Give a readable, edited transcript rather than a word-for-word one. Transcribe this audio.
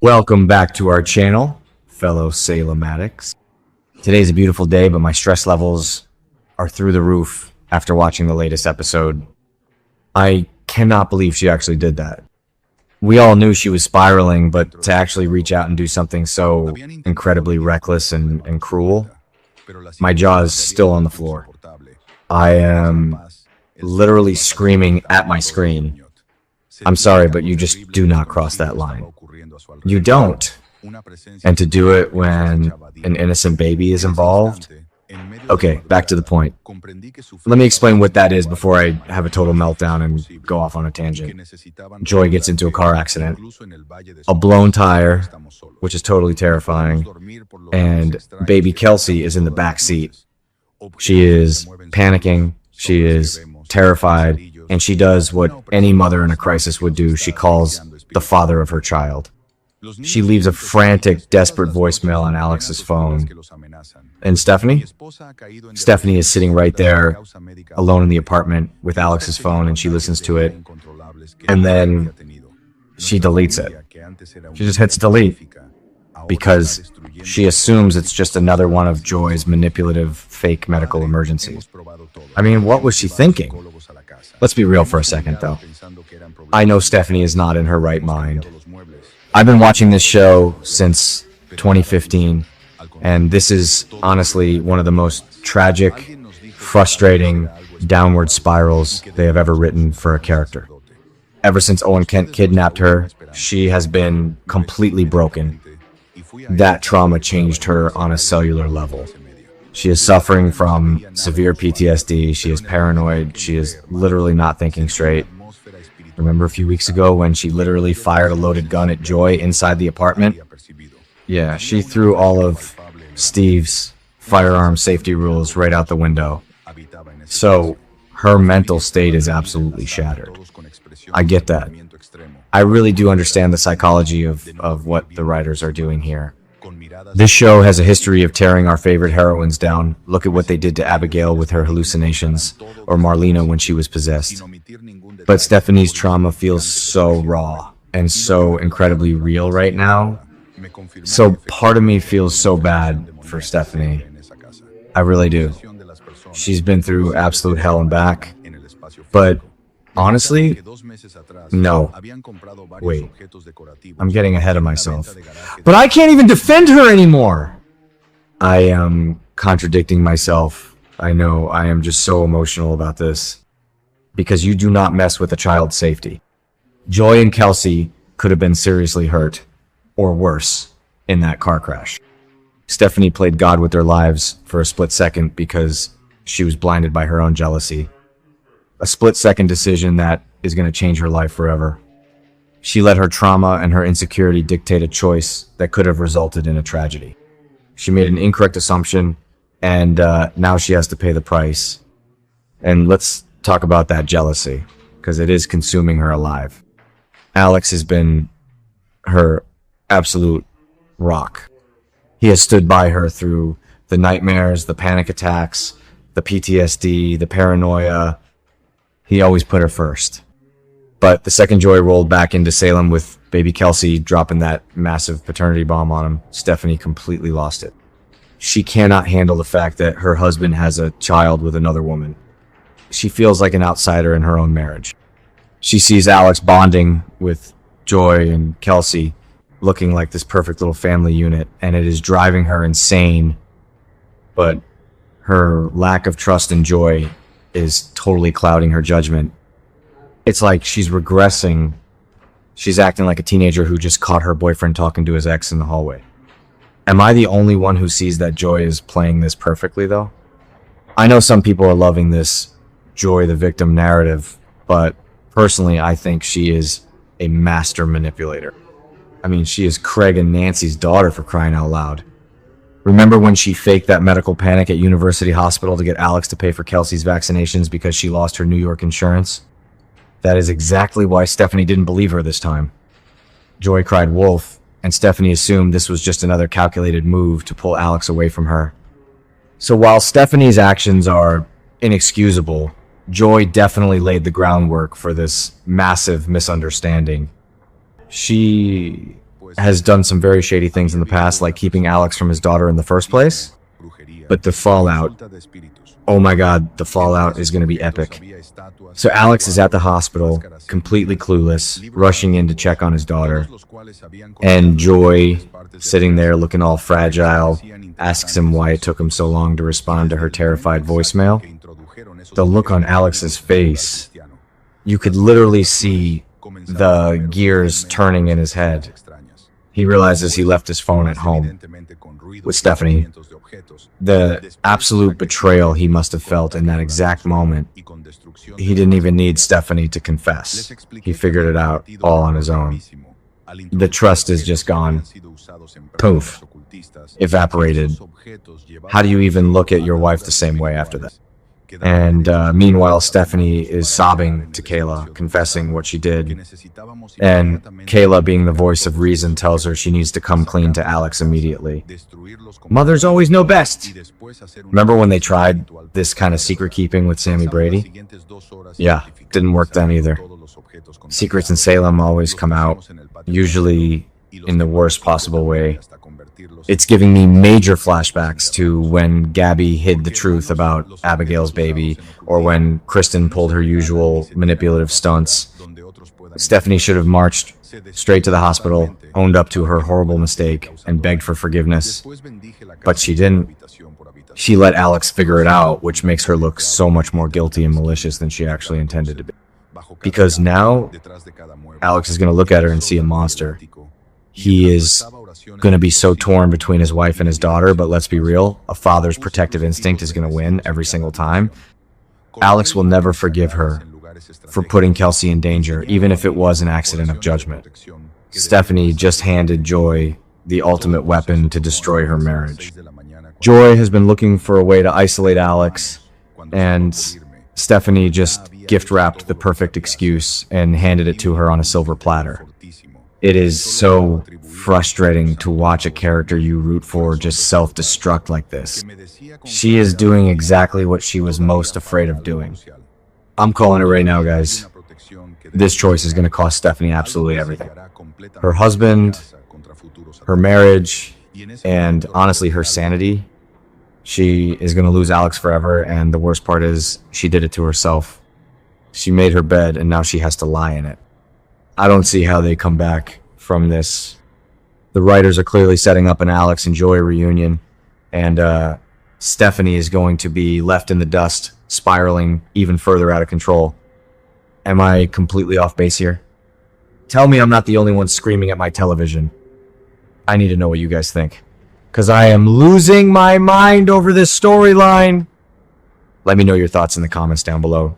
Welcome back to our channel, fellow Salem addicts. Today's a beautiful day, but my stress levels are through the roof after watching the latest episode. I cannot believe she actually did that. We all knew she was spiraling, but to actually reach out and do something so incredibly reckless and cruel, my jaw is still on the floor. I am literally screaming at my screen. I'm sorry, but you just do not cross that line. You don't. And to do it when an innocent baby is involved? Okay, back to the point. Let me explain what that is before I have a total meltdown and go off on a tangent. Joy gets into a car accident, a blown tire, which is totally terrifying, and baby Kelsey is in the back seat. She is panicking, she is terrified, and she does what any mother in a crisis would do. She calls the father of her child. She leaves a frantic, desperate voicemail on Alex's phone. And Stephanie? Stephanie is sitting right there, alone in the apartment with Alex's phone, and she listens to it. And then she deletes it. She just hits delete because she assumes it's just another one of Joy's manipulative, fake medical emergencies. I mean, what was she thinking? Let's be real for a second, though. I know Stephanie is not in her right mind. I've been watching this show since 2015, and this is honestly one of the most tragic, frustrating, downward spirals they have ever written for a character. Ever since Owen Kent kidnapped her, she has been completely broken. That trauma changed her on a cellular level. She is suffering from severe PTSD, she is paranoid, she is literally not thinking straight. Remember a few weeks ago when she literally fired a loaded gun at Joy inside the apartment? Yeah, she threw all of Steve's firearm safety rules right out the window. So her mental state is absolutely shattered. I get that. I really do understand the psychology of what the writers are doing here. This show has a history of tearing our favorite heroines down. Look at what they did to Abigail with her hallucinations, or Marlena when she was possessed. But Stephanie's trauma feels so raw and so incredibly real right now. So part of me feels so bad for Stephanie. I really do. She's been through absolute hell and back. But honestly, no. Wait, I'm getting ahead of myself. But I can't even defend her anymore! I am contradicting myself. I know, I am just so emotional about this. Because you do not mess with a child's safety. Joy and Kelsey could have been seriously hurt, or worse, in that car crash. Stephanie played God with their lives for a split second because she was blinded by her own jealousy. A split-second decision that is going to change her life forever. She let her trauma and her insecurity dictate a choice that could have resulted in a tragedy. She made an incorrect assumption, and now she has to pay the price. And let's talk about that jealousy, because it is consuming her alive. Alex has been her absolute rock. He has stood by her through the nightmares, the panic attacks, the PTSD, the paranoia. He always put her first. But the second Joy rolled back into Salem with baby Kelsey dropping that massive paternity bomb on him, Stephanie completely lost it. She cannot handle the fact that her husband has a child with another woman. She feels like an outsider in her own marriage. She sees Alex bonding with Joy and Kelsey, looking like this perfect little family unit, and it is driving her insane. But her lack of trust in Joy is totally clouding her judgment. It's like she's regressing. She's acting like a teenager who just caught her boyfriend talking to his ex in the hallway. Am I the only one who sees that Joy is playing this perfectly, though? I know some people are loving this Joy the victim narrative, but personally I think she is a master manipulator. I mean, she is Craig and Nancy's daughter, for crying out loud. Remember when she faked that medical panic at University Hospital to get Alex to pay for Kelsey's vaccinations because she lost her New York insurance? That is exactly why Stephanie didn't believe her this time. Joy cried wolf, and Stephanie assumed this was just another calculated move to pull Alex away from her. So while Stephanie's actions are inexcusable, Joy definitely laid the groundwork for this massive misunderstanding. She has done some very shady things in the past, like keeping Alex from his daughter in the first place. But the fallout, oh my god, the fallout is going to be epic. So Alex is at the hospital, completely clueless, rushing in to check on his daughter. And Joy, sitting there looking all fragile, asks him why it took him so long to respond to her terrified voicemail. The look on Alex's face, you could literally see the gears turning in his head. He realizes he left his phone at home with Stephanie. The absolute betrayal he must have felt in that exact moment. He didn't even need Stephanie to confess. He figured it out all on his own. The trust is just gone. Poof. Evaporated. How do you even look at your wife the same way after that? And meanwhile, Stephanie is sobbing to Kayla, confessing what she did. And Kayla, being the voice of reason, tells her she needs to come clean to Alex immediately. Mothers always know best. Remember when they tried this kind of secret keeping with Sammy Brady? Yeah, didn't work then either. Secrets in Salem always come out, usually in the worst possible way. It's giving me major flashbacks to when Gabby hid the truth about Abigail's baby, or when Kristen pulled her usual manipulative stunts. Stephanie should have marched straight to the hospital, owned up to her horrible mistake, and begged for forgiveness. But she didn't. She let Alex figure it out, which makes her look so much more guilty and malicious than she actually intended to be. Because now, Alex is going to look at her and see a monster. He is going to be so torn between his wife and his daughter, but let's be real, a father's protective instinct is going to win every single time. Alex will never forgive her for putting Kelsey in danger, even if it was an accident of judgment. Stephanie just handed Joy the ultimate weapon to destroy her marriage. Joy has been looking for a way to isolate Alex, and Stephanie just gift-wrapped the perfect excuse and handed it to her on a silver platter. It is so frustrating to watch a character you root for just self-destruct like this. She is doing exactly what she was most afraid of doing. I'm calling it right now, guys. This choice is going to cost Stephanie absolutely everything. Her husband, her marriage, and honestly her sanity. She is going to lose Alex forever, and the worst part is she did it to herself. She made her bed, and now she has to lie in it. I don't see how they come back from this. The writers are clearly setting up an Alex and Joy reunion, and Stephanie is going to be left in the dust, spiraling even further out of control. Am I completely off base here? Tell me I'm not the only one screaming at my television. I need to know what you guys think, because I am losing my mind over this storyline. Let me know your thoughts in the comments down below.